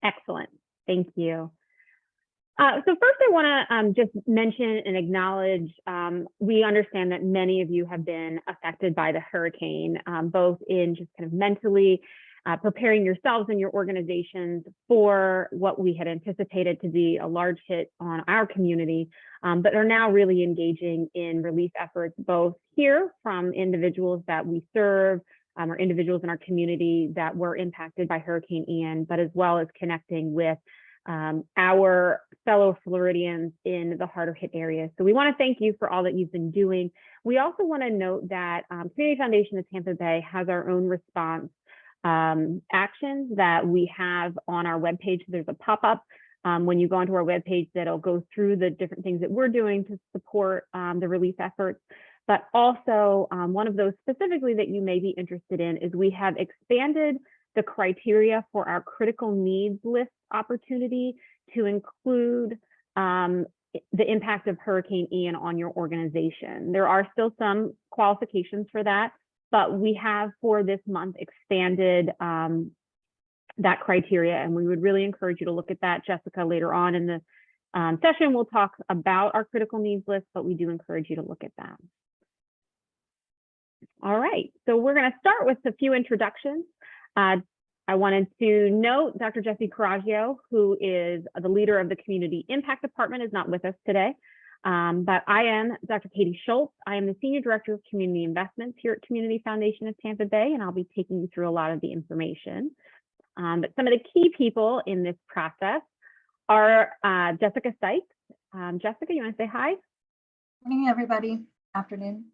Excellent. Thank you. So first I want to just mention and acknowledge, we understand that many of you have been affected by the hurricane, both in just kind of mentally preparing yourselves and your organizations for what we had anticipated to be a large hit on our community, but are now really engaging in relief efforts, both here from individuals that we serve, or individuals in our community that were impacted by Hurricane Ian, but as well as connecting with our fellow Floridians in the harder hit areas. So we want to thank you for all that you've been doing. We also want to note that Community Foundation of Tampa Bay has our own response actions that we have on our webpage. There's a pop-up when you go onto our webpage that'll go through the different things that we're doing to support the relief efforts. But also one of those specifically that you may be interested in is we have expanded the criteria for our critical needs list opportunity to include the impact of Hurricane Ian on your organization. There are still some qualifications for that, but we have for this month expanded that criteria, and we would really encourage you to look at that. Jessica, later on in the session, we'll talk about our critical needs list, but we do encourage you to look at that. All right, so we're going to start with a few introductions. I wanted to note Dr. Jesse Coraggio, who is the leader of the Community Impact Department, is not with us today. But I am Dr. Katie Schultz. I am the Senior Director of Community Investments here at Community Foundation of Tampa Bay, and I'll be taking you through a lot of the information. But some of the key people in this process are Jessica Sykes. Jessica, you want to say hi? Morning, everybody. Afternoon.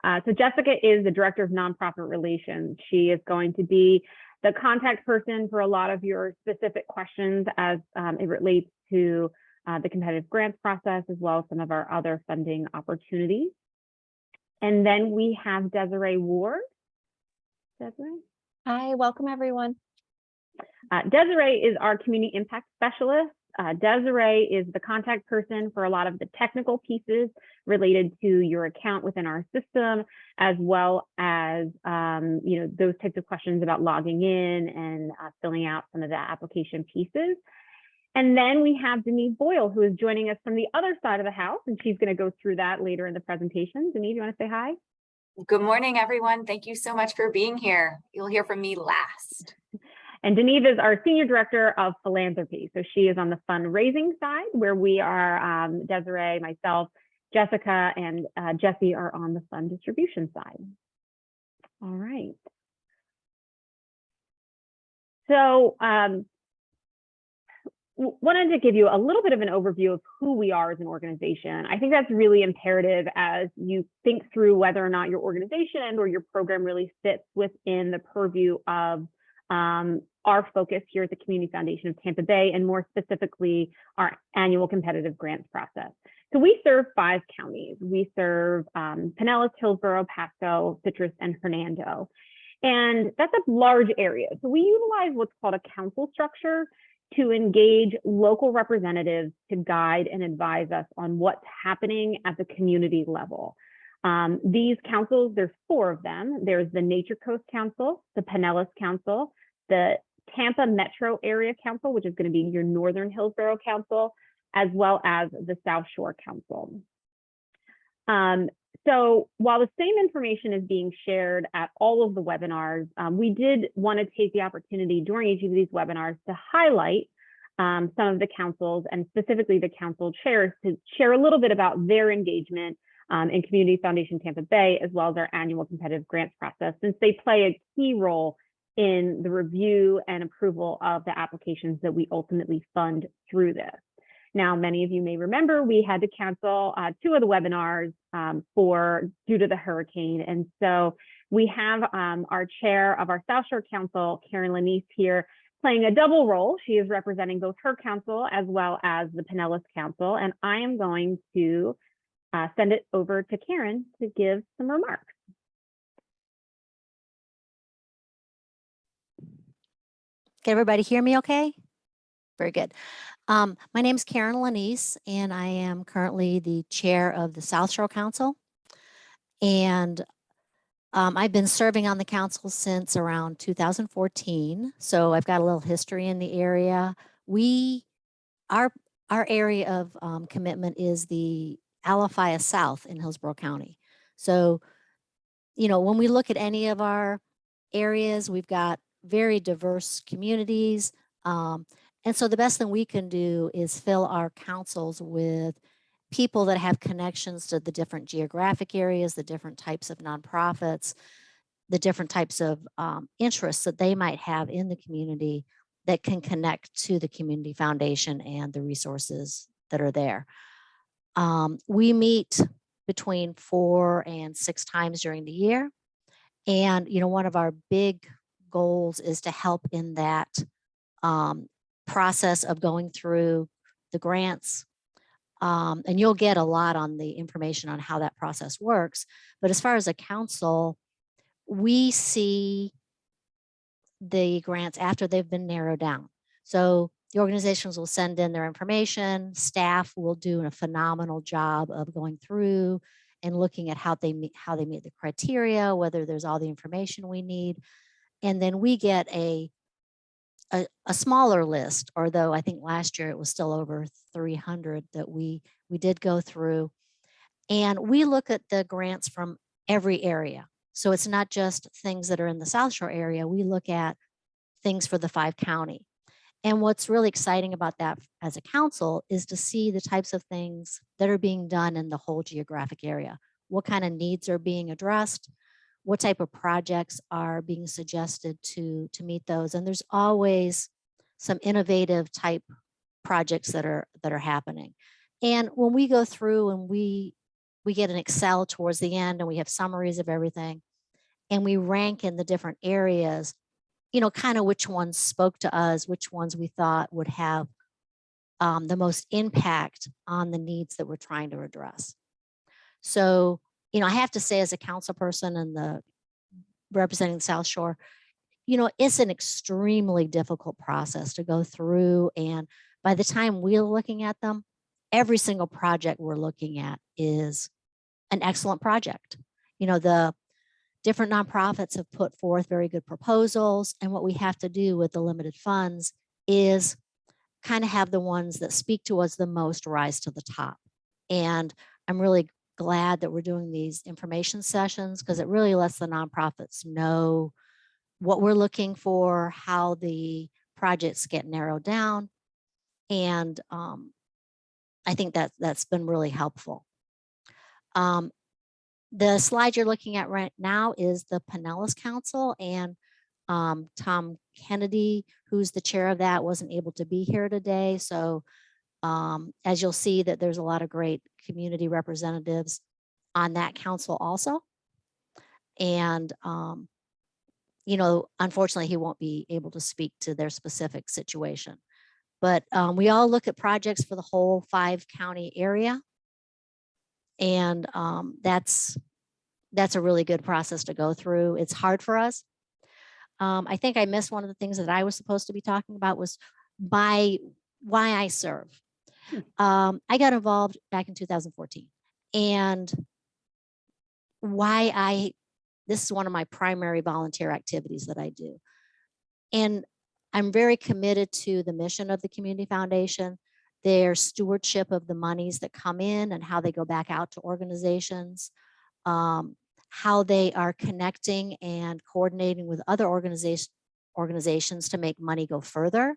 So Jessica is the Director of Nonprofit Relations. She is going to be the contact person for a lot of your specific questions as it relates to the competitive grants process, as well as some of our other funding opportunities. And then we have Desiree Ward. Desiree? Hi, welcome everyone. Desiree is our Community Impact Specialist. Desiree is the contact person for a lot of the technical pieces related to your account within our system, as well as those types of questions about logging in and filling out some of the application pieces. And then we have Denise Boyle, who is joining us from the other side of the house, and she's going to go through that later in the presentation. Denise, you want to say hi? Good morning, everyone. Thank you so much for being here. You'll hear from me last. And Denise is our Senior Director of Philanthropy. So she is on the fundraising side, where we are, Desiree, myself, Jessica, and Jesse are on the fund distribution side. All right. So wanted to give you a little bit of an overview of who we are as an organization. I think that's really imperative as you think through whether or not your organization and or your program really fits within the purview of our focus here at the Community Foundation of Tampa Bay, and more specifically, our annual competitive grants process. So we serve 5 counties. We serve Pinellas, Hillsborough, Pasco, Citrus, and Hernando. And that's a large area. So we utilize what's called a council structure to engage local representatives to guide and advise us on what's happening at the community level. These councils, there's 4 of them. There's the Nature Coast Council, the Pinellas Council, the Tampa Metro Area Council, which is going to be your Northern Hillsborough Council, as well as the South Shore Council. So while the same information is being shared at all of the webinars, we did want to take the opportunity during each of these webinars to highlight some of the councils, and specifically the council chairs, to share a little bit about their engagement in Community Foundation Tampa Bay, as well as our annual competitive grants process, since they play a key role in the review and approval of the applications that we ultimately fund through this. Now, many of you may remember we had to cancel 2 of the webinars due to the hurricane. And so we have our chair of our South Shore Council, Karen Lanise, here playing a double role. She is representing both her council as well as the Pinellas Council. And I am going to send it over to Karen to give some remarks. Can everybody hear me okay? Very good. My name is Karen Lanise, and I am currently the chair of the South Shore Council. And I've been serving on the council since around 2014, so I've got a little history in the area. Our area of commitment is the Alafaya South in Hillsborough County. So, when we look at any of our areas, we've got very diverse communities. And so the best thing we can do is fill our councils with people that have connections to the different geographic areas, the different types of nonprofits, the different types of interests that they might have in the community that can connect to the Community Foundation and the resources that are there. We meet between 4 and 6 times during the year. And, one of our big goals is to help in that process of going through the grants. And you'll get a lot on the information on how that process works. But as far as a council, we see the grants after they've been narrowed down. So the organizations will send in their information. Staff will do a phenomenal job of going through and looking at how they meet the criteria, whether there's all the information we need. And then we get a smaller list, although I think last year it was still over 300 that we did go through. And we look at the grants from every area. So it's not just things that are in the South Shore area. We look at things for the 5-county. And what's really exciting about that as a council is to see the types of things that are being done in the whole geographic area. What kind of needs are being addressed? What type of projects are being suggested to meet those? And there's always some innovative type projects that are happening. And when we go through and we get an Excel towards the end and we have summaries of everything and we rank in the different areas, kind of which ones spoke to us, which ones we thought would have the most impact on the needs that we're trying to address. So, I have to say as a council person and representing the South Shore, it's an extremely difficult process to go through. And by the time we're looking at them, every single project we're looking at is an excellent project. The different nonprofits have put forth very good proposals. And what we have to do with the limited funds is kind of have the ones that speak to us the most rise to the top. And I'm really glad that we're doing these information sessions because it really lets the nonprofits know what we're looking for, how the projects get narrowed down. And I think that's been really helpful. The slide you're looking at right now is the Pinellas Council, and Tom Kennedy, who's the chair of that, wasn't able to be here today. So as you'll see that there's a lot of great community representatives on that council also. And, unfortunately, he won't be able to speak to their specific situation. But we all look at projects for the whole 5-county area. And that's a really good process to go through. It's hard for us. I think I missed one of the things that I was supposed to be talking about was why I serve. I got involved back in 2014, and this is one of my primary volunteer activities that I do. And I'm very committed to the mission of the Community Foundation, their stewardship of the monies that come in and how they go back out to organizations, how they are connecting and coordinating with other organizations to make money go further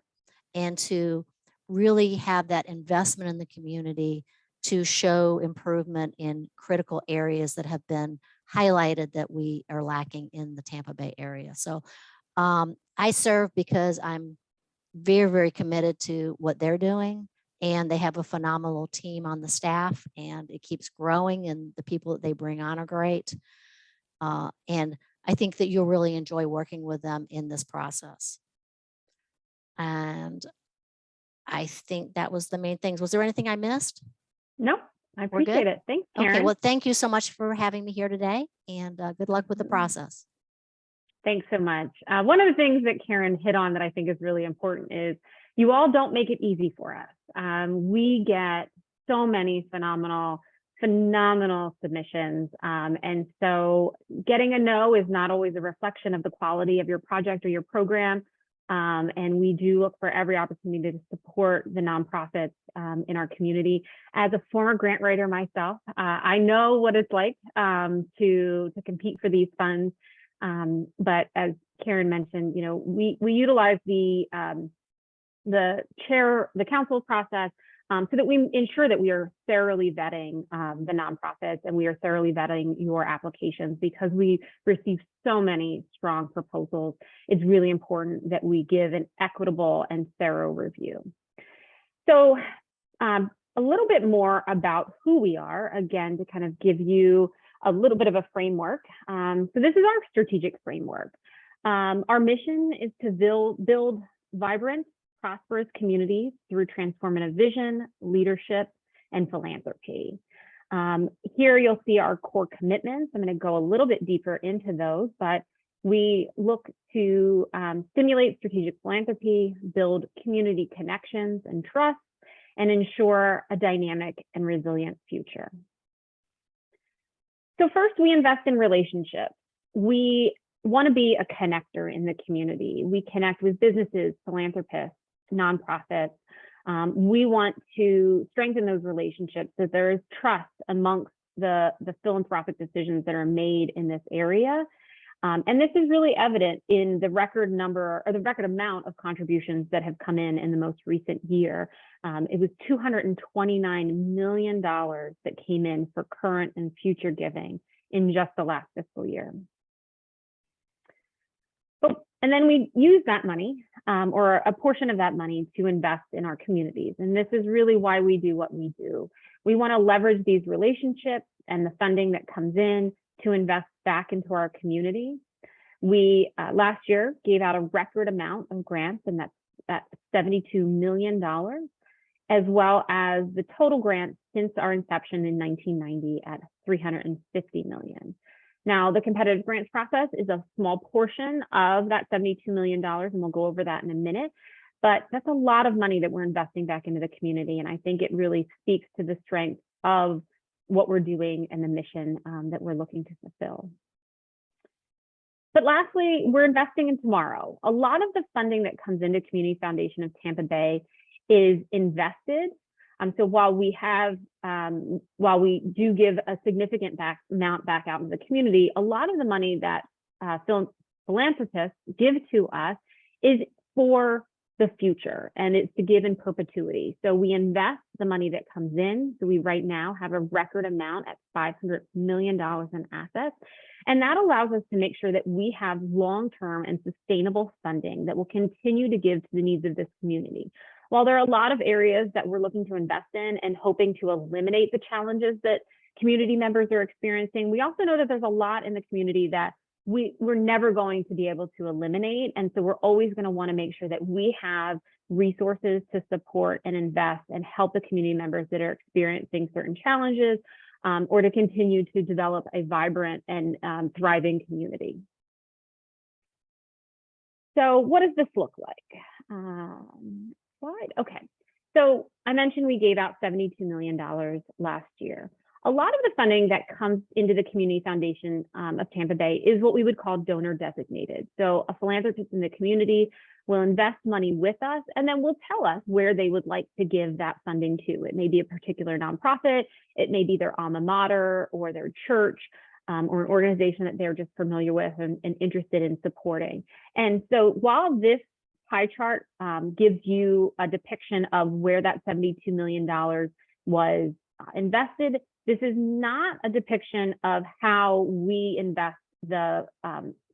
and to really have that investment in the community to show improvement in critical areas that have been highlighted that we are lacking in the Tampa Bay area. So I serve because I'm very, very committed to what they're doing, and they have a phenomenal team on the staff, and it keeps growing, and the people that they bring on are great. And I think that you'll really enjoy working with them in this process. And I think that was the main things. Was there anything I missed? No, I We're good? appreciate it. Thanks, Karen. Okay, well, thank you so much for having me here today, and good luck with the process. Thanks so much. One of the things that Karen hit on that I think is really important is you all don't make it easy for us. We get so many phenomenal phenomenal submissions. And so getting a no is not always a reflection of the quality of your project or your program. And we do look for every opportunity to support the nonprofits in our community. As a former grant writer myself, I know what it's like to compete for these funds. But as Karen mentioned, you know, we utilize the council process so that we ensure that we are thoroughly vetting the nonprofits and we are thoroughly vetting your applications, because we receive so many strong proposals. It's really important that we give an equitable and thorough review. So a little bit more about who we are, again, to kind of give you a little bit of a framework. So this is our strategic framework. Our mission is to build vibrant, prosperous communities through transformative vision, leadership, and philanthropy. Here you'll see our core commitments. I'm going to go a little bit deeper into those, but we look to stimulate strategic philanthropy, build community connections and trust, and ensure a dynamic and resilient future. So first, we invest in relationships. We want to be a connector in the community. We connect with businesses, philanthropists, nonprofits. We want to strengthen those relationships so there is trust amongst the philanthropic decisions that are made in this area. And this is really evident in the record number or the record amount of contributions that have come in the most recent year. It was $229 million that came in for current and future giving in just the last fiscal year. And then we use that money or a portion of that money to invest in our communities. And this is really why we do what we do. We want to leverage these relationships and the funding that comes in to invest back into our community. We last year gave out a record amount of grants, and that's $72 million, as well as the total grants since our inception in 1990 at $350 million. Now, the competitive grants process is a small portion of that $72 million, and we'll go over that in a minute, but that's a lot of money that we're investing back into the community, and I think it really speaks to the strength of what we're doing and the mission that we're looking to fulfill. But lastly, we're investing in tomorrow. A lot of the funding that comes into Community Foundation of Tampa Bay is invested. So while we do give a significant amount back out into the community, a lot of the money that philanthropists give to us is for the future, and it's to give in perpetuity. So we invest the money that comes in. So we right now have a record amount at $500 million in assets. And that allows us to make sure that we have long-term and sustainable funding that will continue to give to the needs of this community. While there are a lot of areas that we're looking to invest in and hoping to eliminate the challenges that community members are experiencing, we also know that there's a lot in the community that we're never going to be able to eliminate. And so we're always going to want to make sure that we have resources to support and invest and help the community members that are experiencing certain challenges or to continue to develop a vibrant and thriving community. So what does this look like? Slide. Okay. So I mentioned we gave out $72 million last year. A lot of the funding that comes into the Community Foundation of Tampa Bay is what we would call donor designated. So a philanthropist in the community will invest money with us and then will tell us where they would like to give that funding to. It may be a particular nonprofit, it may be their alma mater or their church or an organization that they're just familiar with and interested in supporting. And so while this pie chart gives you a depiction of where that $72 million was invested, this is not a depiction of how we invest the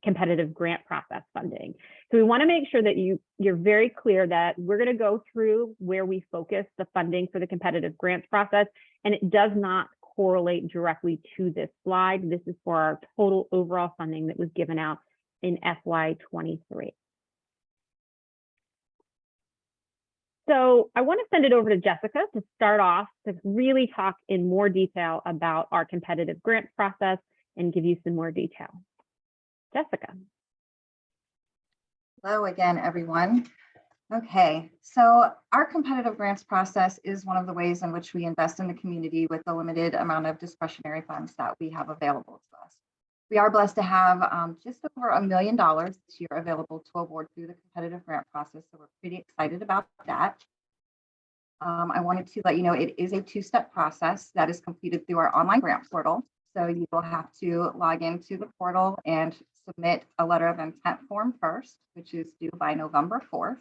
competitive grant process funding. So we want to make sure that you're very clear that we're going to go through where we focus the funding for the competitive grants process, and it does not correlate directly to this slide. This is for our total overall funding that was given out in FY23. So I want to send it over to Jessica to start off to really talk in more detail about our competitive grants process and give you some more detail. Jessica. Hello again, everyone. Okay, so our competitive grants process is one of the ways in which we invest in the community with the limited amount of discretionary funds that we have available to us. We are blessed to have just over $1 million this year available to award through the competitive grant process, so we're pretty excited about that. I wanted to let you know it is a two-step process that is completed through our online grant portal. So you will have to log into the portal and submit a letter of intent form first, which is due by November 4th.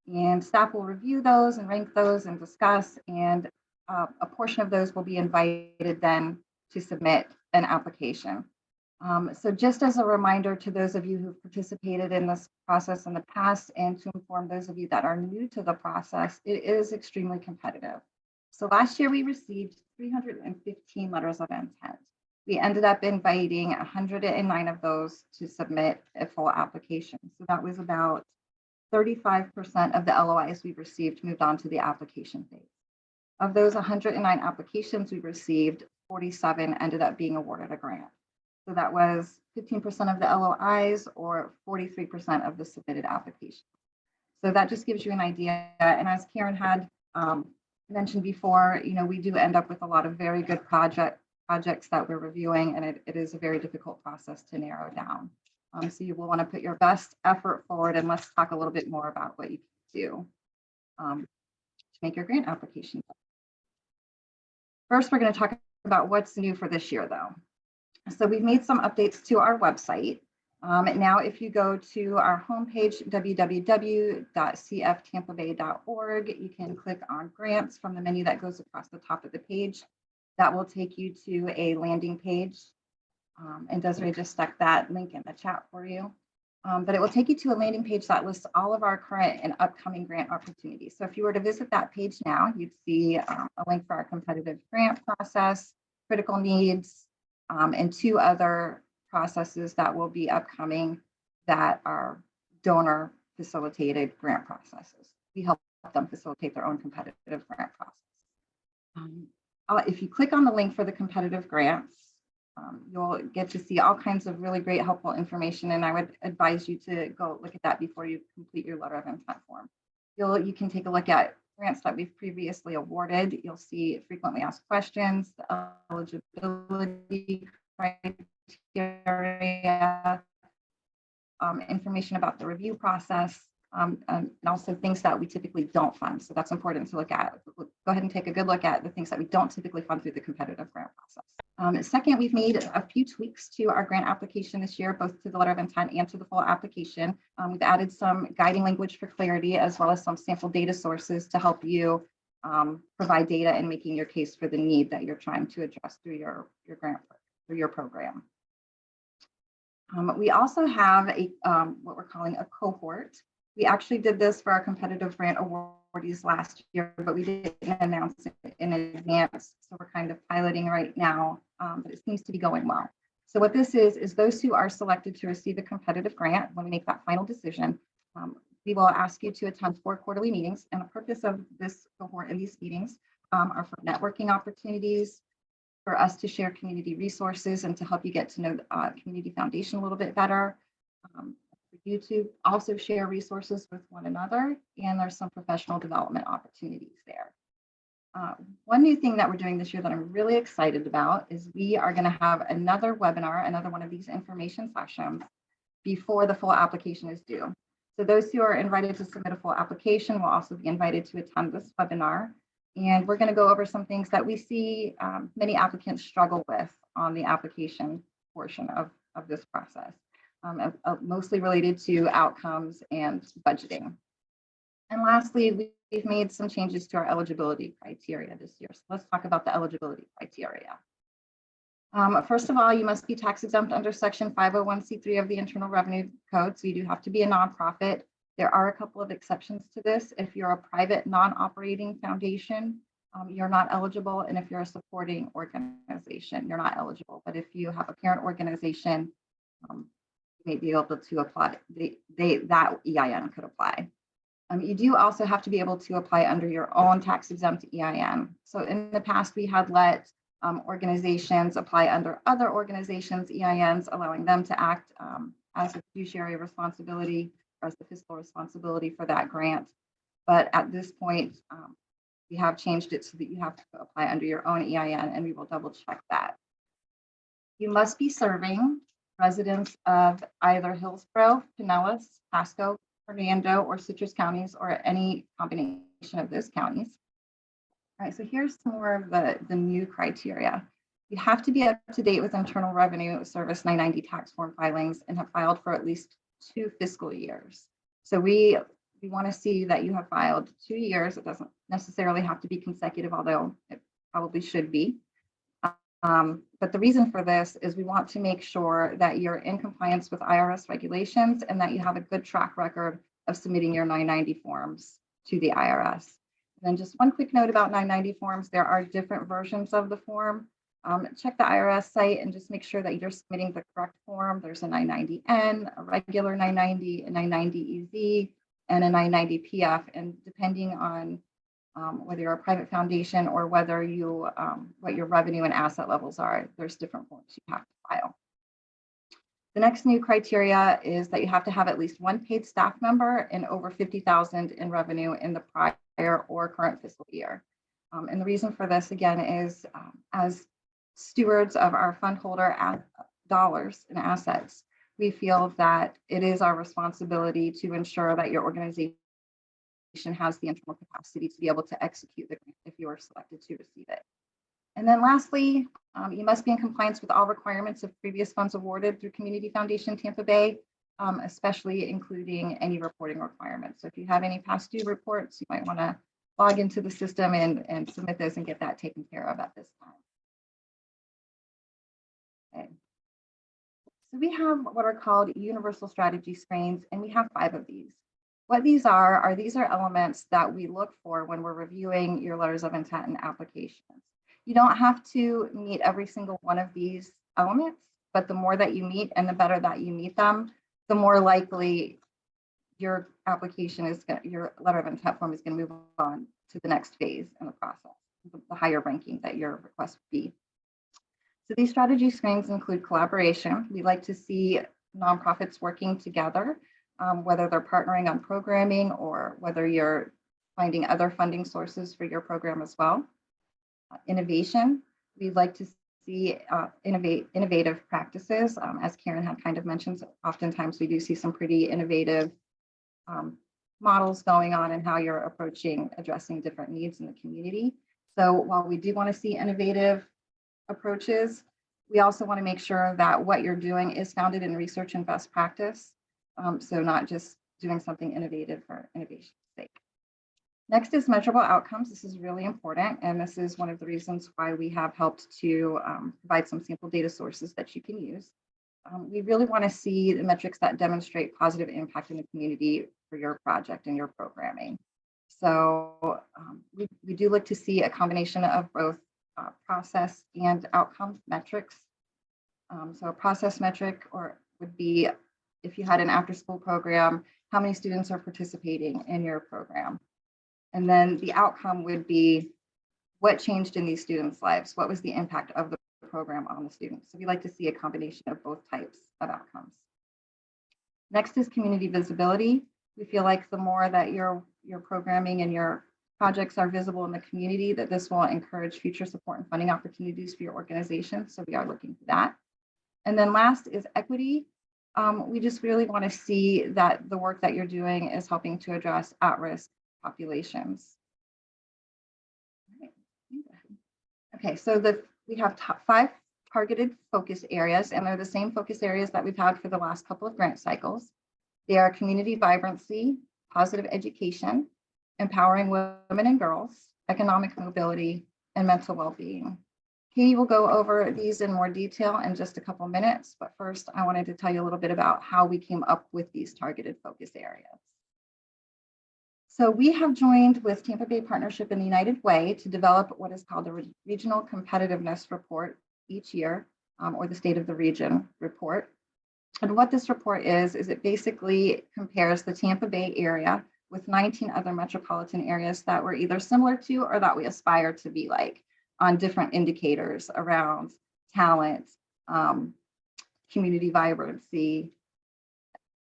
And staff will review those and rank those and discuss, and a portion of those will be invited then to submit an application. So just as a reminder to those of you who've participated in this process in the past, and to inform those of you that are new to the process, it is extremely competitive. So last year we received 315 letters of intent. We ended up inviting 109 of those to submit a full application. So that was about 35% of the LOIs we received moved on to the application phase. Of those 109 applications we received, 47 ended up being awarded a grant. So that was 15% of the LOIs or 43% of the submitted applications. So that just gives you an idea. And as Karen had mentioned before, we do end up with a lot of very good projects that we're reviewing, and it is a very difficult process to narrow down. So you will want to put your best effort forward, and let's talk a little bit more about what you can do to make your grant application. First, we're going to talk about what's new for this year, though. So we've made some updates to our website. Now, if you go to our homepage, www.cftampabay.org, you can click on grants from the menu that goes across the top of the page. That will take you to a landing page. And Desiree just stuck that link in the chat for you. But it will take you to a landing page that lists all of our current and upcoming grant opportunities. So if you were to visit that page now, you'd see a link for our competitive grant process, critical needs, and 2 other processes that will be upcoming that are donor facilitated grant processes. We help them facilitate their own competitive grant process. If you click on the link for the competitive grants, you'll get to see all kinds of really great helpful information, and I would advise you to go look at that before you complete your letter of intent form. You can take a look at grants that we've previously awarded. You'll see frequently asked questions, the eligibility criteria, information about the review process, and also things that we typically don't fund. So that's important to look at. Go ahead and take a good look at the things that we don't typically fund through the competitive grant process. Second, we've made a few tweaks to our grant application this year, both to the letter of intent and to the full application. We've added some guiding language for clarity, as well as some sample data sources to help you provide data in making your case for the need that you're trying to address through your grant, through your program. We also have a what we're calling a cohort. We actually did this for our competitive grant awardees last year, but we didn't announce it in advance. So we're kind of piloting right now, but it seems to be going well. So what this is those who are selected to receive a competitive grant, when we make that final decision, we will ask you to attend 4 quarterly meetings. And the purpose of this cohort and these meetings are for networking opportunities, for us to share community resources and to help you get to know the Community Foundation a little bit better. For you to also share resources with one another, and there's some professional development opportunities there. One new thing that we're doing this year that I'm really excited about is we are going to have another webinar, another one of these information sessions before the full application is due. So those who are invited to submit a full application will also be invited to attend this webinar. And we're going to go over some things that we see many applicants struggle with on the application portion of this process, mostly related to outcomes and budgeting. And lastly, we've made some changes to our eligibility criteria this year. So let's talk about the eligibility criteria. First of all, you must be tax exempt under Section 501c3 of the Internal Revenue Code. So you do have to be a nonprofit. There are a couple of exceptions to this. If you're a private non-operating foundation, you're not eligible. And if you're a supporting organization, you're not eligible. But if you have a parent organization, you may be able to apply. That EIN could apply. You do also have to be able to apply under your own tax exempt EIN. So in the past, we had let organizations apply under other organizations' EINs, allowing them to act as a fiduciary responsibility as the fiscal responsibility for that grant. But at this point, we have changed it so that you have to apply under your own EIN, and we will double check that. You must be serving residents of either Hillsborough, Pinellas, Pasco, Hernando, or Citrus counties, or any combination of those counties. All right, so here's some more of the new criteria. You have to be up to date with Internal Revenue Service 990 tax form filings and have filed for at least 2 fiscal years. So we want to see that you have filed 2 years. It doesn't necessarily have to be consecutive, although it probably should be. But the reason for this is we want to make sure that you're in compliance with IRS regulations and that you have a good track record of submitting your 990 forms to the IRS. And then just one quick note about 990 forms, there are different versions of the form. Check the IRS site and just make sure that you're submitting the correct form. There's a 990N, a regular 990, a 990EZ, and a 990PF. And depending on whether you're a private foundation or whether you, what your revenue and asset levels are, there's different forms you have to file. The next new criteria is that you have to have at least 1 paid staff member and over 50,000 in revenue in the prior or current fiscal year. And the reason for this, again, is as stewards of our fund holder dollars and assets, we feel that it is our responsibility to ensure that your organization has the internal capacity to be able to execute the grant if you are selected to receive it. And then lastly, you must be in compliance with all requirements of previous funds awarded through Community Foundation Tampa Bay, especially including any reporting requirements. So if you have any past due reports, you might want to log into the system and submit those and get that taken care of at this time. Okay. So we have what are called universal strategy screens, and we have 5 of these. What these are elements that we look for when we're reviewing your letters of intent and applications. You don't have to meet every single one of these elements, but the more that you meet and the better that you meet them, the more likely your application is, your letter of intent form is going to move on to the next phase in the process, the higher ranking that your request would be. So these strategy screens include collaboration. We like to see nonprofits working together, whether they're partnering on programming or whether you're finding other funding sources for your program as well. Innovation, we'd like to see innovative practices. As Karen had kind of mentioned, oftentimes we do see some pretty innovative models going on in how you're approaching addressing different needs in the community. So while we do want to see innovative approaches, we also want to make sure that what you're doing is founded in research and best practice. So not just doing something innovative for innovation's sake. Next is measurable outcomes. This is really important, and this is one of the reasons why we have helped to provide some sample data sources that you can use. We really want to see the metrics that demonstrate positive impact in the community for your project and your programming. So we do look to see a combination of both process and outcome metrics. So a process metric would be if you had an after-school program, how many students are participating in your program? And then the outcome would be what changed in these students' lives? What was the impact of the program on the students? So we like to see a combination of both types of outcomes. Next is community visibility. We feel like the more that your programming and your projects are visible in the community, that this will encourage future support and funding opportunities for your organization. So we are looking for that. And then last is equity. We just really want to see that the work that you're doing is helping to address at-risk populations. Okay, so we have 5 targeted focus areas, and they're the same focus areas that we've had for the last couple of grant cycles. They are community vibrancy, positive education, empowering women and girls, economic mobility, and mental well-being. Katie will go over these in more detail in just a couple minutes, but first I wanted to tell you a little bit about how we came up with these targeted focus areas. So we have joined with Tampa Bay Partnership and the United Way to develop what is called the Regional Competitiveness Report each year, or the State of the Region report. And what this report is it basically compares the Tampa Bay area with 19 other metropolitan areas that we're either similar to or that we aspire to be like on different indicators around talent, community vibrancy,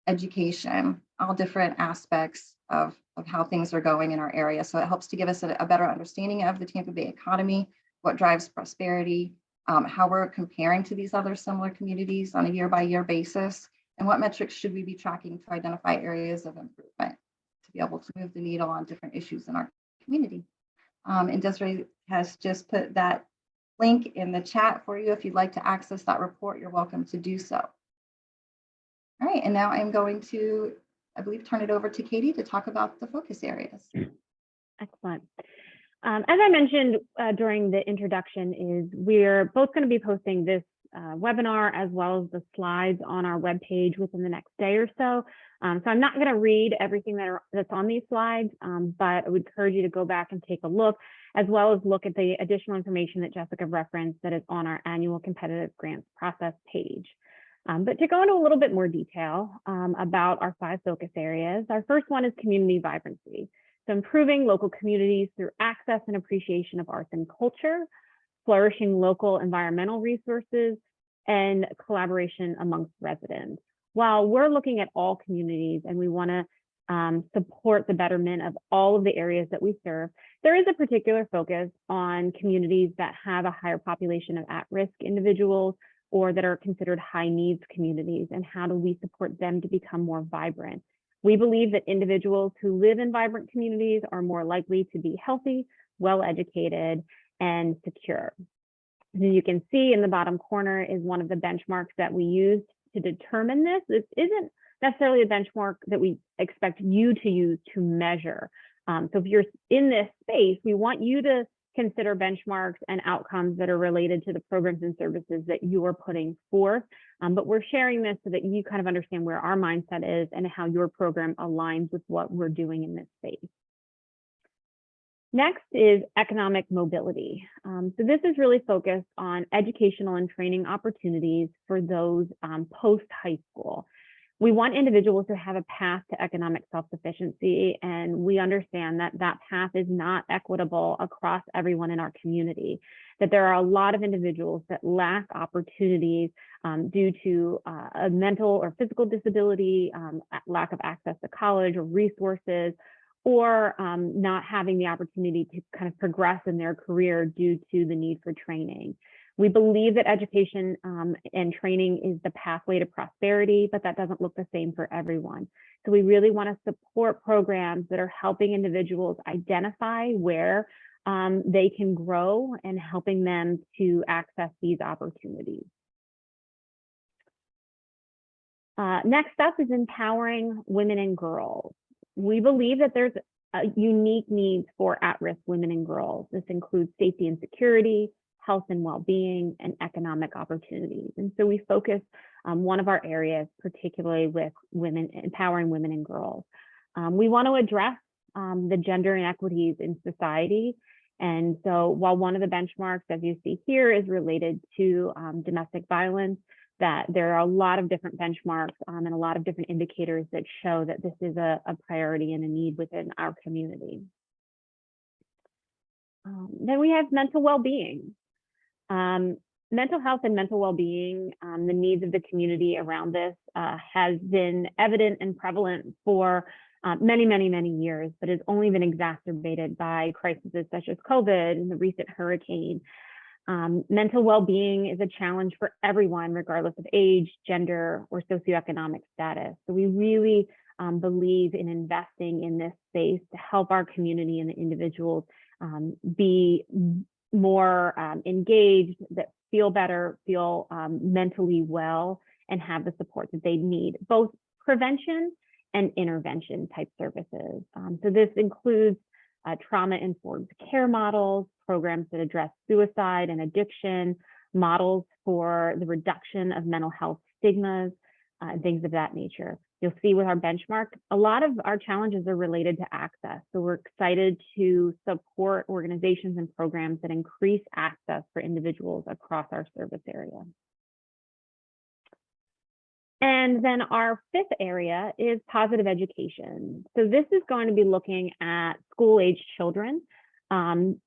education, all different aspects of how things are going in our area. So it helps to give us a better understanding of the Tampa Bay economy, what drives prosperity, how we're comparing to these other similar communities on a year-by-year basis, and what metrics should we be tracking to identify areas of improvement to be able to move the needle on different issues in our community. And Desiree has just put that link in the chat for you. If you'd like to access that report, you're welcome to do so. All right, and now I'm going to, I believe, turn it over to Katie to talk about the focus areas. Excellent. As I mentioned during the introduction, is we're both going to be posting this webinar as well as the slides on our webpage within the next day or so. So I'm not going to read everything that's on these slides, but I would encourage you to go back and take a look, as well as look at the additional information that Jessica referenced that is on our annual competitive grants process page. But to go into a little bit more detail about our 5 focus areas, our first one is community vibrancy. So improving local communities through access and appreciation of arts and culture, flourishing local environmental resources, and collaboration amongst residents. While we're looking at all communities and we want to support the betterment of all of the areas that we serve, there is a particular focus on communities that have a higher population of at-risk individuals or that are considered high needs communities, and how do we support them to become more vibrant. We believe that individuals who live in vibrant communities are more likely to be healthy, well-educated, and secure. As you can see in the bottom corner is one of the benchmarks that we used to determine this. This isn't necessarily a benchmark that we expect you to use to measure. So if you're in this space, we want you to consider benchmarks and outcomes that are related to the programs and services that you are putting forth. But we're sharing this so that you kind of understand where our mindset is and how your program aligns with what we're doing in this space. Next is economic mobility. So this is really focused on educational and training opportunities for those post-high school. We want individuals to have a path to economic self-sufficiency, and we understand that that path is not equitable across everyone in our community, that there are a lot of individuals that lack opportunities due to a mental or physical disability, lack of access to college or resources, or not having the opportunity to kind of progress in their career due to the need for training. We believe that education and training is the pathway to prosperity, but that doesn't look the same for everyone. So we really want to support programs that are helping individuals identify where they can grow and helping them to access these opportunities. Next up is empowering women and girls. We believe that there's unique needs for at-risk women and girls. This includes safety and security, health and well-being, and economic opportunities. And so we focus one of our areas, particularly with women, empowering women and girls. We want to address the gender inequities in society. And so while one of the benchmarks, as you see here, is related to domestic violence, that there are a lot of different benchmarks and a lot of different indicators that show that this is a priority and a need within our community. Then we have mental well-being. Mental health and mental well-being, the needs of the community around this has been evident and prevalent for many, many, many years, but has only been exacerbated by crises such as COVID and the recent hurricane. Mental well-being is a challenge for everyone, regardless of age, gender, or socioeconomic status. So we really believe in investing in this space to help our community and the individuals be more engaged, that feel better, feel mentally well, and have the support that they need, both prevention and intervention type services. So this includes trauma-informed care models, programs that address suicide and addiction, models for the reduction of mental health stigmas, and things of that nature. You'll see with our benchmark, a lot of our challenges are related to access. So we're excited to support organizations and programs that increase access for individuals across our service area. And then our 5th area is positive education. So this is going to be looking at school-age children,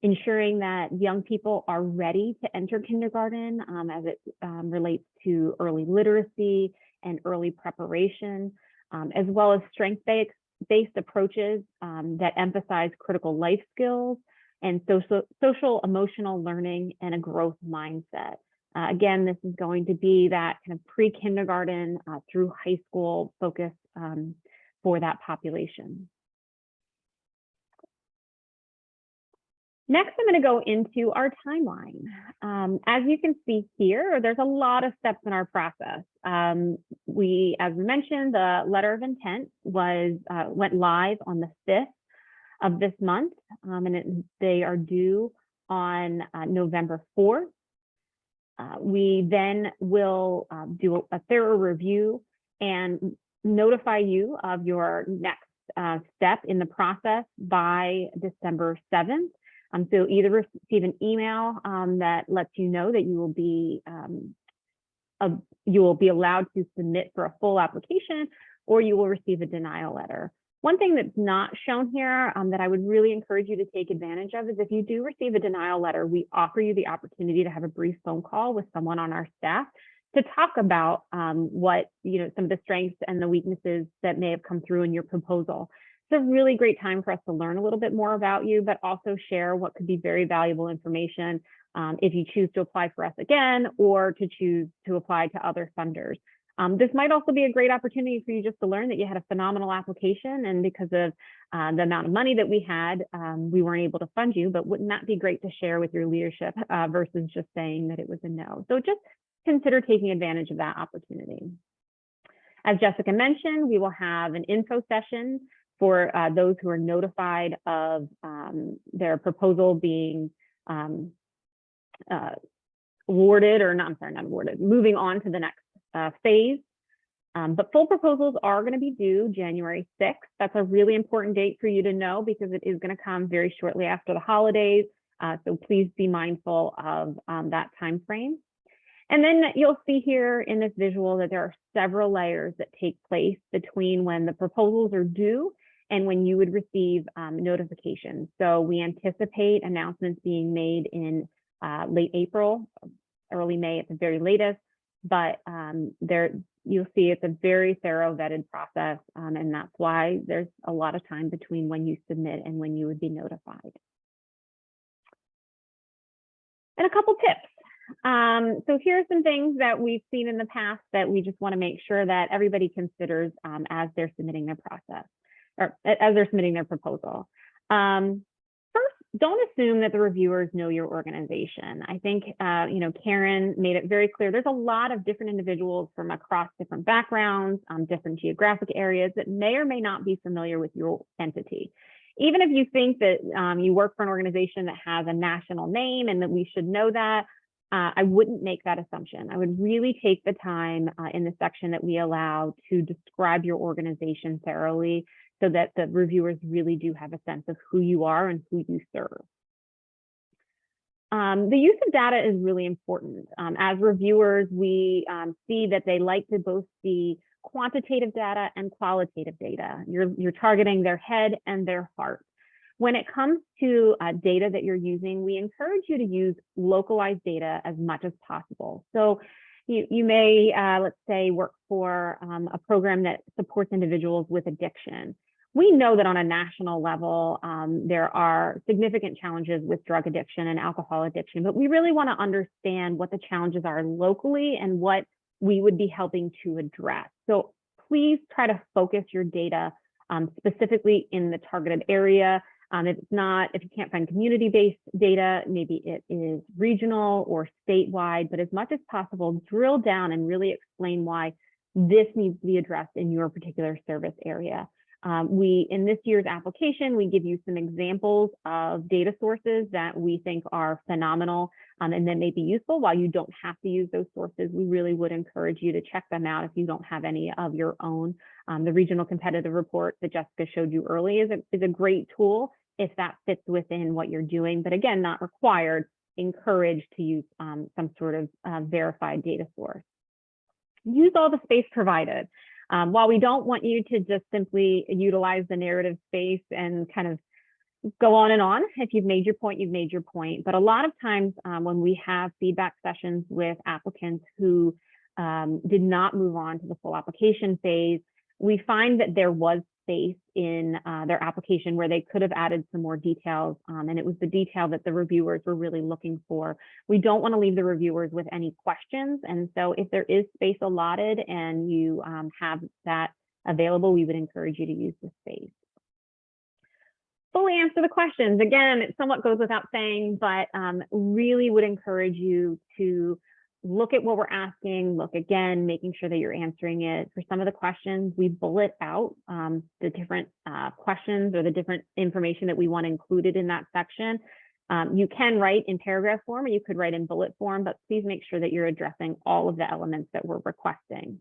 ensuring that young people are ready to enter kindergarten as it relates to early literacy and early preparation. as well as strength-based approaches that emphasize critical life skills and social emotional learning and a growth mindset. Again, this is going to be that kind of pre-kindergarten through high school focus for that population. Next, I'm going to go into our timeline. As you can see here, there's a lot of steps in our process. As we mentioned, the letter of intent went live on the 5th of this month, and they are due on November 4th. We then will do a thorough review and notify you of your next step in the process by December 7th. So either receive an email that lets you know that you will be allowed to submit for a full application, or you will receive a denial letter. One thing that's not shown here that I would really encourage you to take advantage of is if you do receive a denial letter, we offer you the opportunity to have a brief phone call with someone on our staff to talk about what, some of the strengths and the weaknesses that may have come through in your proposal. It's a really great time for us to learn a little bit more about you, but also share what could be very valuable information if you choose to apply for us again, or to choose to apply to other funders. This might also be a great opportunity for you just to learn that you had a phenomenal application, and because of the amount of money that we had, we weren't able to fund you, but wouldn't that be great to share with your leadership versus just saying that it was a no? So just consider taking advantage of that opportunity. As Jessica mentioned, we will have an info session for those who are notified of their proposal being awarded, or not, I'm sorry, not awarded, moving on to the next phase. But full proposals are going to be due January 6th. That's a really important date for you to know because it is going to come very shortly after the holidays. So please be mindful of that time frame. And then you'll see here in this visual that there are several layers that take place between when the proposals are due and when you would receive notifications. So we anticipate announcements being made in late April, early May at the very latest, but you'll see it's a very thorough vetted process, and that's why there's a lot of time between when you submit and when you would be notified. And a couple tips. So here are some things that we've seen in the past that we just want to make sure that everybody considers as they're submitting their process, or as they're submitting their proposal. First, don't assume that the reviewers know your organization. I think, Karen made it very clear. There's a lot of different individuals from across different backgrounds, different geographic areas that may or may not be familiar with your entity. Even if you think that you work for an organization that has a national name and that we should know that, I wouldn't make that assumption. I would really take the time in the section that we allow to describe your organization thoroughly, so that the reviewers really do have a sense of who you are and who you serve. The use of data is really important. As reviewers, we see that they like to both see quantitative data and qualitative data. You're targeting their head and their heart. When it comes to data that you're using, we encourage you to use localized data as much as possible. So you may, let's say, work for a program that supports individuals with addiction. We know that on a national level, there are significant challenges with drug addiction and alcohol addiction, but we really want to understand what the challenges are locally and what we would be helping to address. So please try to focus your data specifically in the targeted area. If you can't find community-based data, maybe it is regional or statewide, but as much as possible, drill down and really explain why this needs to be addressed in your particular service area. In this year's application, we give you some examples of data sources that we think are phenomenal and that may be useful. While you don't have to use those sources, we really would encourage you to check them out if you don't have any of your own. The regional competitive report that Jessica showed you early is a great tool if that fits within what you're doing, but again, not required. Encouraged to use some sort of verified data source. Use all the space provided. While we don't want you to just simply utilize the narrative space and kind of go on and on, if you've made your point, you've made your point. But a lot of times when we have feedback sessions with applicants who did not move on to the full application phase, we find that there was space in their application where they could have added some more details, and it was the detail that the reviewers were really looking for. We don't want to leave the reviewers with any questions, and so if there is space allotted and you have that available, we would encourage you to use the space. Fully answer the questions. Again, it somewhat goes without saying, but really would encourage you to look at what we're asking, look again, making sure that you're answering it. For some of the questions, we bullet out the different questions or the different information that we want included in that section. You can write in paragraph form or you could write in bullet form, but please make sure that you're addressing all of the elements that we're requesting.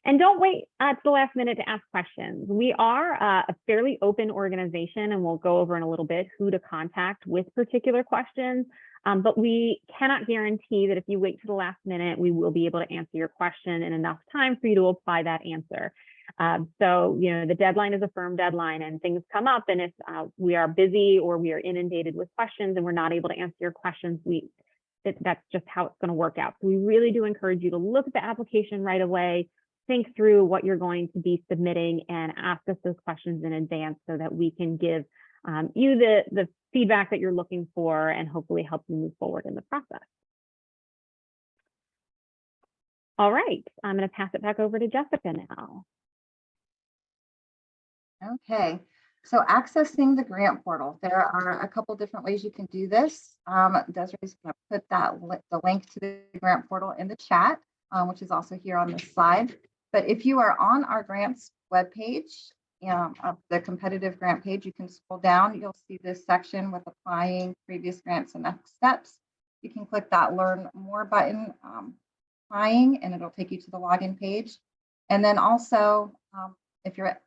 And don't wait to the last minute to ask questions. We are a fairly open organization, and we'll go over in a little bit who to contact with particular questions. But we cannot guarantee that if you wait to the last minute, we will be able to answer your question in enough time for you to apply that answer. So, you know, the deadline is a firm deadline and things come up. And if we are busy or we are inundated with questions and we're not able to answer your questions, that's just how it's going to work out. So we really do encourage you to look at the application right away, think through what you're going to be submitting and ask us those questions in advance so that we can give you the feedback that you're looking for and hopefully help you move forward in the process. All right, I'm going to pass it back over to Jessica now. Okay, so accessing the grant portal, there are a couple different ways you can do this. Desiree's going to put the link to the grant portal in the chat, which is also here on this slide. But if you are on our grants webpage, of the competitive grant page, you can scroll down, you'll see this section with applying, previous grants, and next steps. You can click that learn more button, applying, and it'll take you to the login page. And then also, if you're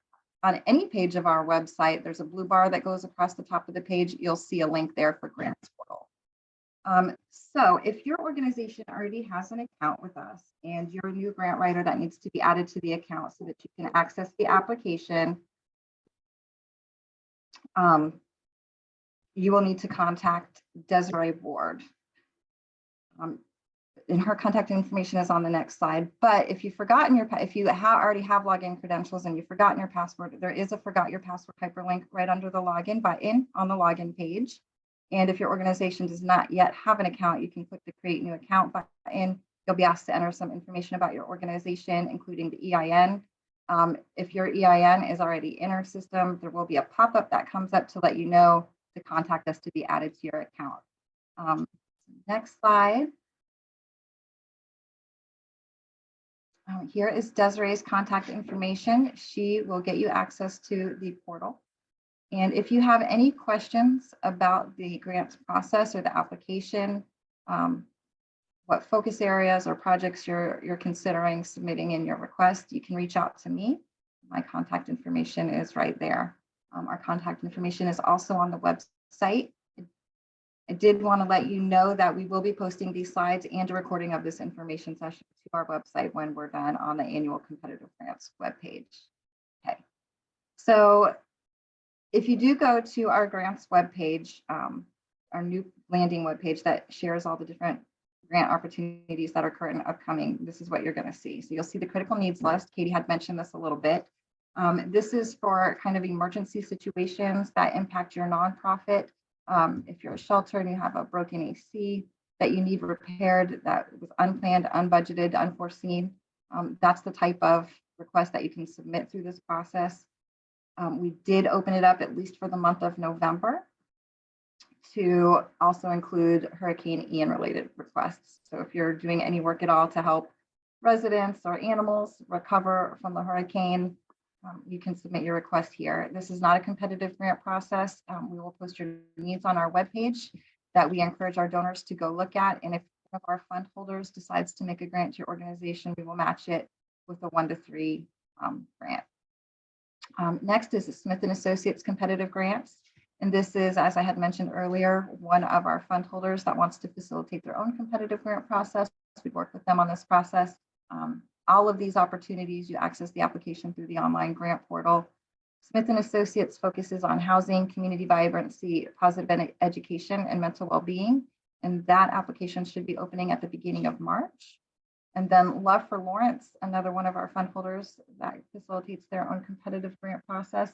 on any page of our website, there's a blue bar that goes across the top of the page. You'll see a link there for grants portal. So if your organization already has an account with us and you're a new grant writer that needs to be added to the account so that you can access the application, you will need to contact Desiree Ward. And her contact information is on the next slide. But if you've forgotten if you already have login credentials and you've forgotten your password, there is a forgot your password hyperlink right under the login button on the login page. And if your organization does not yet have an account, you can click the create new account button. You'll be asked to enter some information about your organization, including the EIN. If your EIN is already in our system, there will be a pop-up that comes up to let you know to contact us to be added to your account. Next slide. Here is Desiree's contact information. She will get you access to the portal. And if you have any questions about the grants process or the application, what focus areas or projects you're considering submitting in your request, you can reach out to me. My contact information is right there. Our contact information is also on the website. I did want to let you know that we will be posting these slides and a recording of this information session to our website when we're done on the annual competitive grants webpage. Okay, so if you do go to our grants webpage, our new landing webpage that shares all the different grant opportunities that are current and upcoming, this is what you're going to see. So you'll see the critical needs list. Katie had mentioned this a little bit. This is for kind of emergency situations that impact your nonprofit. If you're a shelter and you have a broken AC that you need repaired, that was unplanned, unbudgeted, unforeseen, that's the type of request that you can submit through this process. We did open it up at least for the month of November to also include Hurricane Ian related requests. So if you're doing any work at all to help residents or animals recover from the hurricane, you can submit your request here. This is not a competitive grant process. We will post your needs on our webpage that we encourage our donors to go look at. And if one of our fund holders decides to make a grant to your organization, we will match it with a 1 to 3 grant. Next is the Smith & Associates competitive grants. And this is, as I had mentioned earlier, one of our fund holders that wants to facilitate their own competitive grant process. We work with them on this process. All of these opportunities, you access the application through the online grant portal. Smith & Associates focuses on housing, community vibrancy, positive education, and mental well-being. And that application should be opening at the beginning of March. And then Love for Lawrence, another one of our fund holders that facilitates their own competitive grant process.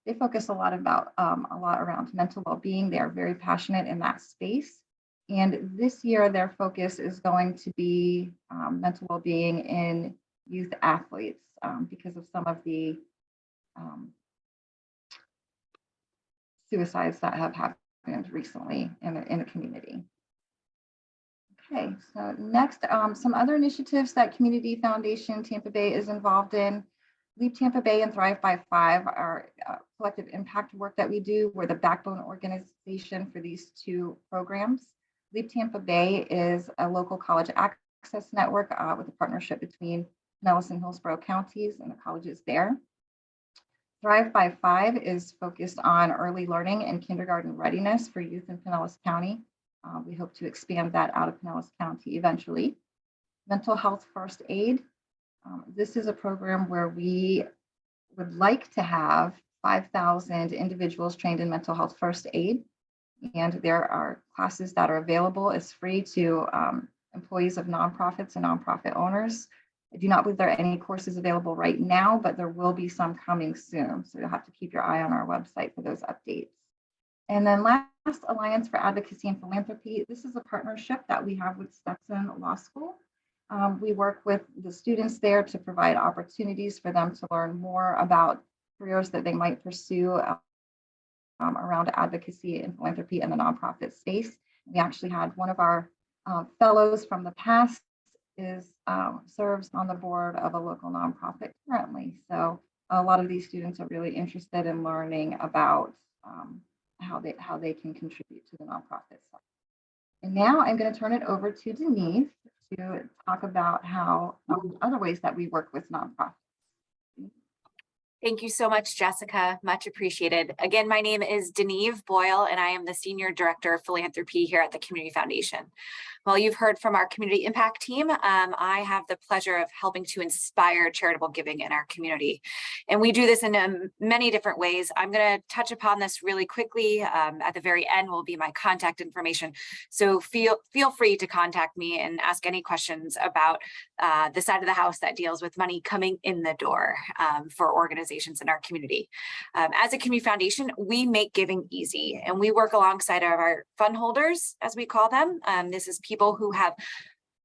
They focus a lot around mental well-being. They are very passionate in that space. And this year, their focus is going to be mental well-being in youth athletes because of some of the suicides that have happened recently in the community. Okay, so next, some other initiatives that Community Foundation Tampa Bay is involved in. Leap Tampa Bay and Thrive by 5 are collective impact work that we do. We're the backbone organization for these two programs. Leap Tampa Bay is a local college access network with a partnership between Pinellas and Hillsborough counties and the colleges there. Thrive by 5 is focused on early learning and kindergarten readiness for youth in Pinellas County. We hope to expand that out of Pinellas County eventually. Mental Health First Aid. This is a program where we would like to have 5,000 individuals trained in mental health first aid. And there are classes that are available. It's free to employees of nonprofits and nonprofit owners. I do not believe there are any courses available right now, but there will be some coming soon. So you'll have to keep your eye on our website for those updates. And then last, Alliance for Advocacy and Philanthropy. This is a partnership that we have with Stetson Law School. We work with the students there to provide opportunities for them to learn more about careers that they might pursue around advocacy and philanthropy in the nonprofit space. We actually had one of our fellows from the past serves on the board of a local nonprofit currently. So a lot of these students are really interested in learning about how they can contribute to the nonprofit side. And now I'm going to turn it over to Denise to talk about how other ways that we work with nonprofits. Thank you so much, Jessica. Much appreciated. Again, my name is Denise Boyle, and I am the Senior Director of Philanthropy here at the Community Foundation. Well, you've heard from our community impact team. I have the pleasure of helping to inspire charitable giving in our community. And we do this in many different ways. I'm going to touch upon this really quickly. At the very end will be my contact information. So feel free to contact me and ask any questions about the side of the house that deals with money coming in the door for organizations in our community. As a community foundation, we make giving easy, and we work alongside our fund holders, as we call them. This is people who have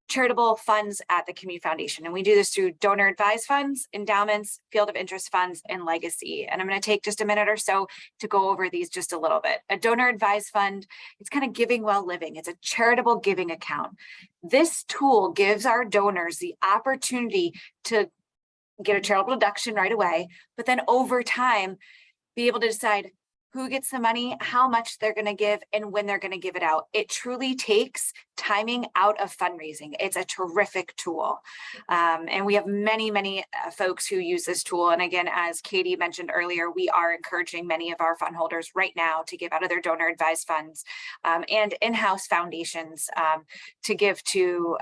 charitable funds at the Community Foundation. And we do this through donor advised funds, endowments, field of interest funds, and legacy. And I'm going to take just a minute or so to go over these just a little bit. A donor advised fund, it's kind of giving while living. It's a charitable giving account. This tool gives our donors the opportunity to get a charitable deduction right away, but then over time, be able to decide who gets the money, how much they're going to give, and when they're going to give it out. It truly takes timing out of fundraising. It's a terrific tool. And we have many folks who use this tool. And again, as Katie mentioned earlier, we are encouraging many of our fund holders right now to give out of their donor advised funds and in-house foundations to give to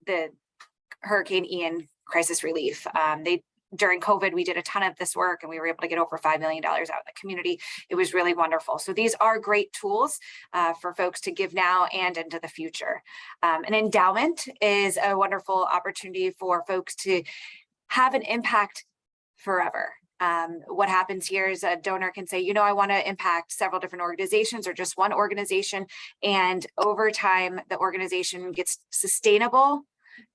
the Hurricane Ian crisis relief. During COVID, we did a ton of this work and we were able to get over $5 million out in the community. It was really wonderful. So these are great tools for folks to give now and into the future. An endowment is a wonderful opportunity for folks to have an impact forever. What happens here is a donor can say, you know, I want to impact several different organizations or just one organization. And over time, the organization gets sustainable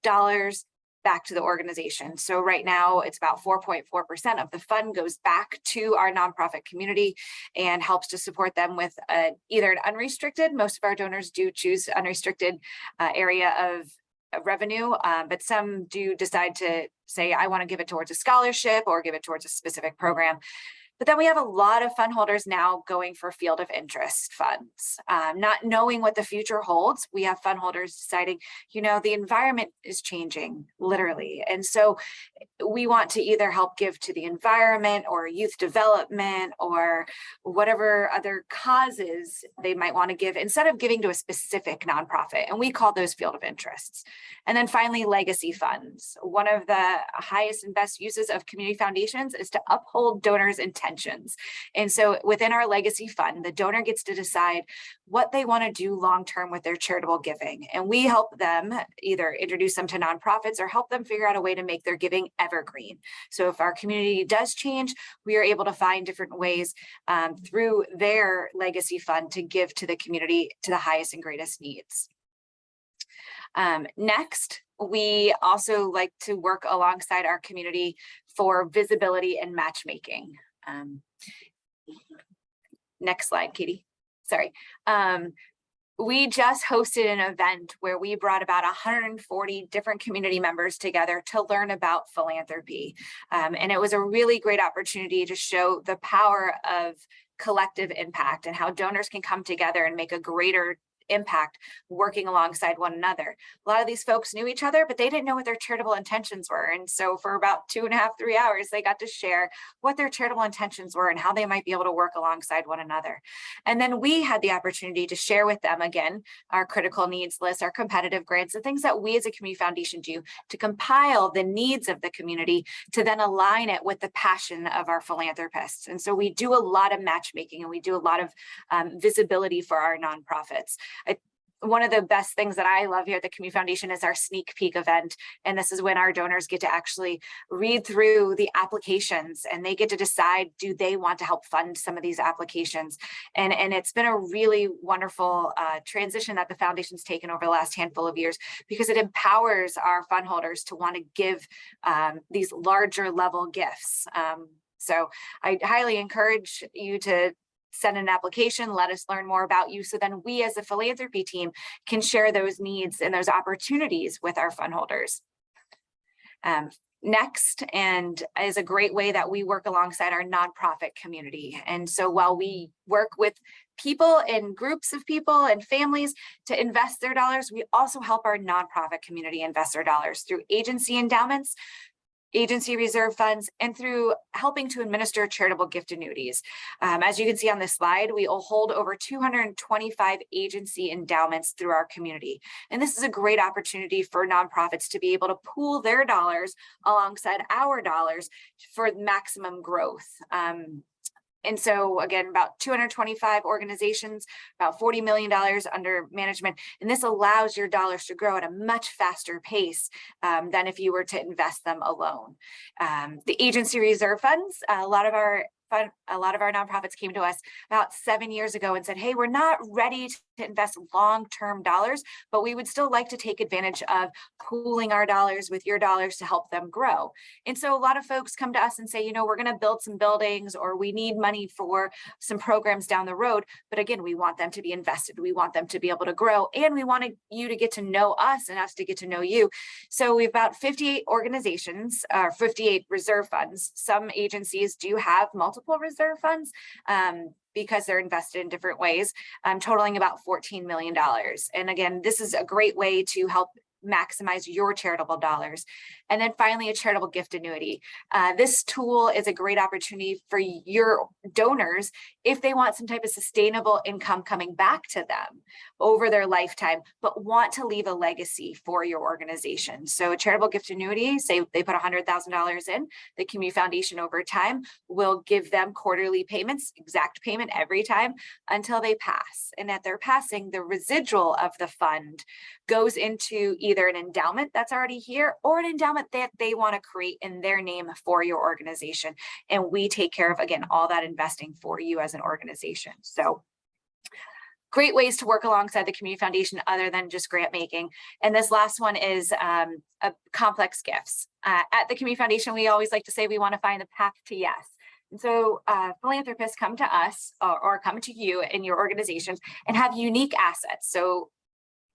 dollars back to the organization. So right now it's about 4.4% of the fund goes back to our nonprofit community and helps to support them with either an unrestricted, most of our donors do choose unrestricted area of revenue, but some do decide to say, I want to give it towards a scholarship or give it towards a specific program. But then we have a lot of fund holders now going for field of interest funds, not knowing what the future holds. We have fund holders deciding, you know, the environment is changing literally. And so we want to either help give to the environment or youth development or whatever other causes they might want to give instead of giving to a specific nonprofit. And we call those field of interests. And then finally, legacy funds. One of the highest and best uses of community foundations is to uphold donors' intent. intentions. And so within our legacy fund, the donor gets to decide what they want to do long-term with their charitable giving. And we help them either introduce them to nonprofits or help them figure out a way to make their giving evergreen. So if our community does change, we are able to find different ways through their legacy fund to give to the community to the highest and greatest needs. Next, we also like to work alongside our community for visibility and matchmaking. Next slide, Katie. Sorry. We just hosted an event where we brought about 140 different community members together to learn about philanthropy. And it was a really great opportunity to show the power of collective impact and how donors can come together and make a greater impact working alongside one another. A lot of these folks knew each other, but they didn't know what their charitable intentions were. And so for about 2.5, 3 hours, they got to share what their charitable intentions were and how they might be able to work alongside one another. And then we had the opportunity to share with them, again, our critical needs list, our competitive grants, the things that we as a community foundation do to compile the needs of the community to then align it with the passion of our philanthropists. And so we do a lot of matchmaking and we do a lot of visibility for our nonprofits. One of the best things that I love here at the Community Foundation is our sneak peek event. And this is when our donors get to actually read through the applications and they get to decide, do they want to help fund some of these applications? And it's been a really wonderful transition that the foundation's taken over the last handful of years, because it empowers our fund holders to want to give these larger level gifts. So I highly encourage you to send an application, let us learn more about you, so then we as a philanthropy team can share those needs and those opportunities with our fund holders. Next, and is a great way that we work alongside our nonprofit community. And so while we work with people and groups of people and families to invest their dollars, we also help our nonprofit community invest their dollars through agency endowments, agency reserve funds, and through helping to administer charitable gift annuities. As you can see on this slide, we will hold over 225 agency endowments through our community. And this is a great opportunity for nonprofits to be able to pool their dollars alongside our dollars for maximum growth. And so again, about 225 organizations, about $40 million under management. And this allows your dollars to grow at a much faster pace than if you were to invest them alone. The agency reserve funds, a lot of our nonprofits came to us about 7 years ago and said, hey, we're not ready to invest long-term dollars, but we would still like to take advantage of pooling our dollars with your dollars to help them grow. And so a lot of folks come to us and say, you know, we're going to build some buildings or we need money for some programs down the road. But again, we want them to be invested. We want them to be able to grow, and we want you to get to know us and us to get to know you. So we have about 58 organizations, 58 reserve funds. Some agencies do have multiple reserve funds because they're invested in different ways, totaling about $14 million. And again, this is a great way to help maximize your charitable dollars. And then finally, a charitable gift annuity. This tool is a great opportunity for your donors if they want some type of sustainable income coming back to them over their lifetime, but want to leave a legacy for your organization. So a charitable gift annuity, say they put $100,000 in, the Community Foundation over time will give them quarterly payments, exact payment every time until they pass. And at their passing, the residual of the fund goes into either an endowment that's already here or an endowment that they want to create in their name for your organization. And we take care of, again, all that investing for you as an organization. So great ways to work alongside the Community Foundation other than just grant making. And this last one is complex gifts. At the Community Foundation, we always like to say we want to find the path to yes. And so philanthropists come to us or come to you in your organizations and have unique assets. So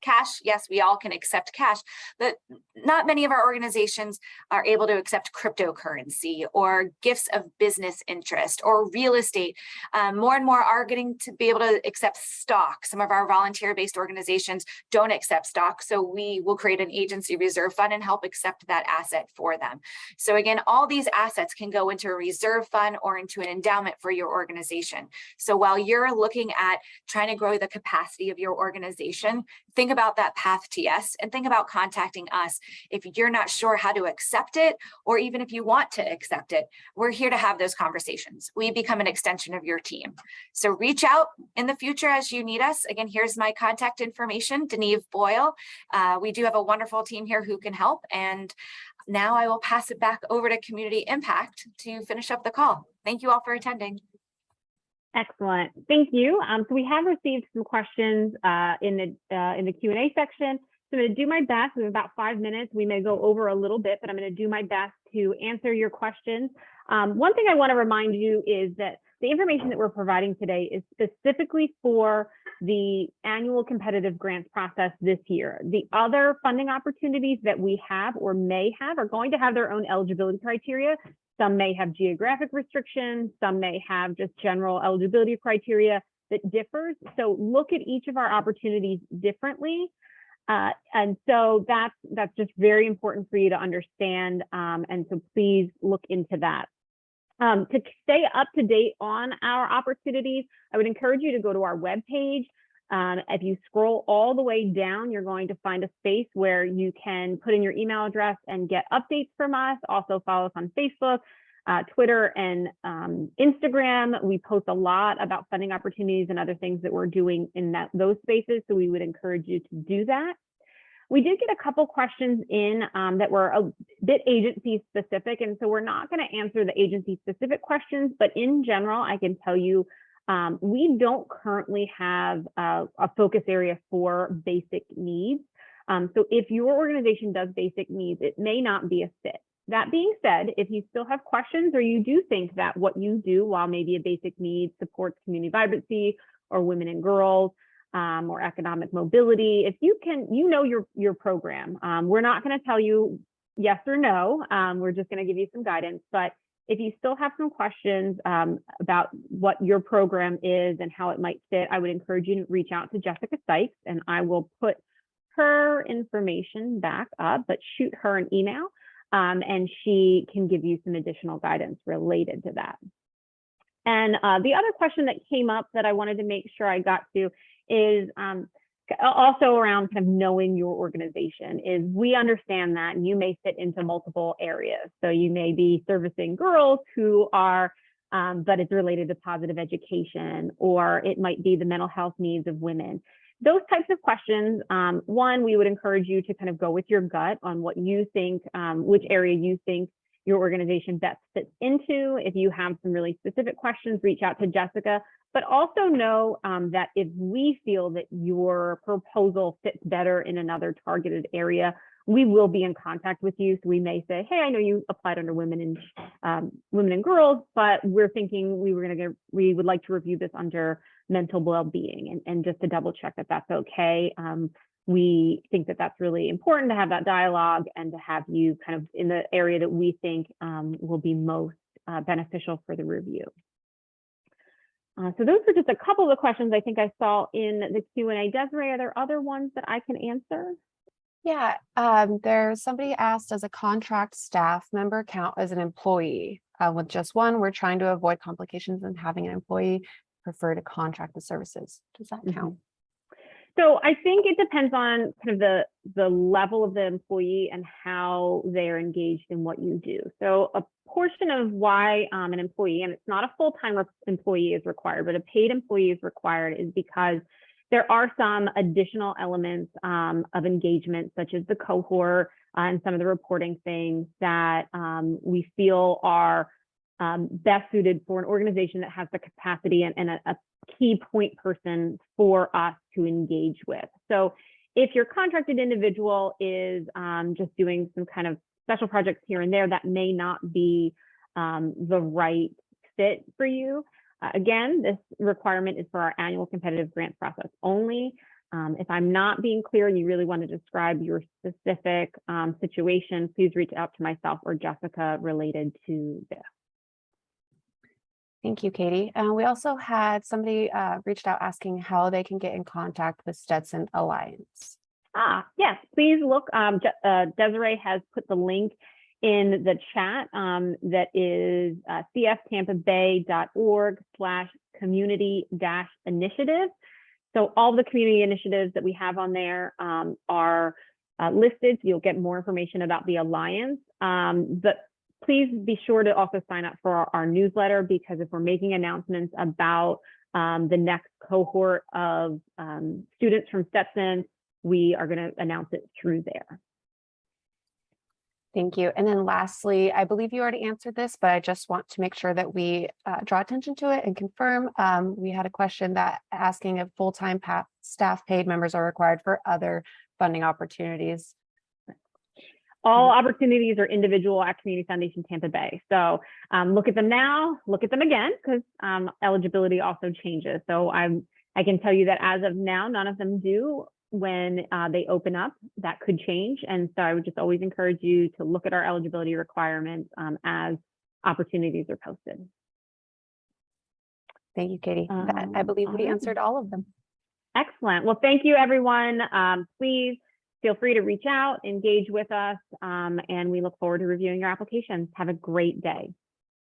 cash, yes, we all can accept cash, but not many of our organizations are able to accept cryptocurrency or gifts of business interest or real estate. More and more are getting to be able to accept stock. Some of our volunteer-based organizations don't accept stock, so we will create an agency reserve fund and help accept that asset for them. So again, all these assets can go into a reserve fund or into an endowment for your organization. So while you're looking at trying to grow the capacity of your organization, think about that path to yes, and think about contacting us if you're not sure how to accept it, or even if you want to accept it. We're here to have those conversations. We become an extension of your team. So reach out in the future as you need us. Again, here's my contact information, Deneve Boyle. We do have a wonderful team here who can help. And now I will pass it back over to Community Impact to finish up the call. Thank you all for attending. Excellent. Thank you. So we have received some questions in the Q&A section. So I'm going to do my best. We have about 5 minutes. We may go over a little bit, but I'm going to do my best to answer your questions. One thing I want to remind you is that the information that we're providing today is specifically for the annual competitive grants process this year. The other funding opportunities that we have or may have are going to have their own eligibility criteria. Some may have geographic restrictions, some may have just general eligibility criteria that differs. So look at each of our opportunities differently. And so that's just very important for you to understand. And so please look into that. To stay up to date on our opportunities, I would encourage you to go to our webpage. If you scroll all the way down, you're going to find a space where you can put in your email address and get updates from us. Also follow us on Facebook, Twitter, and Instagram. We post a lot about funding opportunities and other things that we're doing in those spaces, so we would encourage you to do that. We did get a couple questions in that were a bit agency specific, and so we're not going to answer the agency specific questions, but in general, I can tell you we don't currently have a focus area for basic needs. So if your organization does basic needs, it may not be a fit. That being said, if you still have questions or you do think that what you do, while maybe a basic need supports community vibrancy or women and girls, or economic mobility, if you can, your program. We're not going to tell you yes or no. We're just going to give you some guidance. But if you still have some questions about what your program is and how it might fit, I would encourage you to reach out to Jessica Sykes, and I will put her information back up, but shoot her an email, and she can give you some additional guidance related to that. And the other question that came up that I wanted to make sure I got to is also around kind of knowing your organization. Is we understand that you may fit into multiple areas. So you may be servicing girls who are, but it's related to positive education, or it might be the mental health needs of women. Those types of questions, one, we would encourage you to kind of go with your gut on what you think, which area you think your organization best fits into. If you have some really specific questions, reach out to Jessica, but also know that if we feel that your proposal fits better in another targeted area, we will be in contact with you. So we may say, hey, I know you applied under women and girls, but we're thinking we would like to review this under mental well-being, and just to double check that that's okay. We think that that's really important to have that dialogue and to have you kind of in the area that we think will be most beneficial for the review. So those are just a couple of the questions I think I saw in the Q&A. Desiree, are there other ones that I can answer? Yeah, there's somebody asked, does a contract staff member count as an employee? With just one, we're trying to avoid complications and having an employee prefer to contract the services. Does that count? So I think it depends on kind of the level of the employee and how they're engaged in what you do. So a portion of why an employee, and it's not a full-time employee is required, but a paid employee is required, is because there are some additional elements of engagement, such as the cohort and some of the reporting things that we feel are best suited for an organization that has the capacity and a key point person for us to engage with. So if your contracted individual is just doing some kind of special projects here and there, that may not be the right fit for you. Again, this requirement is for our annual competitive grant process only. If I'm not being clear and you really want to describe your specific situation, please reach out to myself or Jessica related to this. Thank you, Katie. We also had somebody reached out asking how they can get in contact with Stetson Alliance. Yes, please look. Desiree has put the link in the chat that is cftampabay.org/community-initiative. So all the community initiatives that we have on there are listed. So you'll get more information about the Alliance. But please be sure to also sign up for our newsletter, because if we're making announcements about the next cohort of students from Stetson, we are going to announce it through there. Thank you. And then lastly, I believe you already answered this, but I just want to make sure that we draw attention to it and confirm. We had a question that asking if full-time staff paid members are required for other funding opportunities. All opportunities are individual at Community Foundation Tampa Bay. So look at them now, look at them again, because eligibility also changes. So I can tell you that as of now, none of them do. When they open up, that could change. And so I would just always encourage you to look at our eligibility requirements as opportunities are posted. Thank you, Katie. I believe we answered all of them. Excellent. Well, thank you, everyone. Please feel free to reach out, engage with us, and we look forward to reviewing your applications. Have a great day.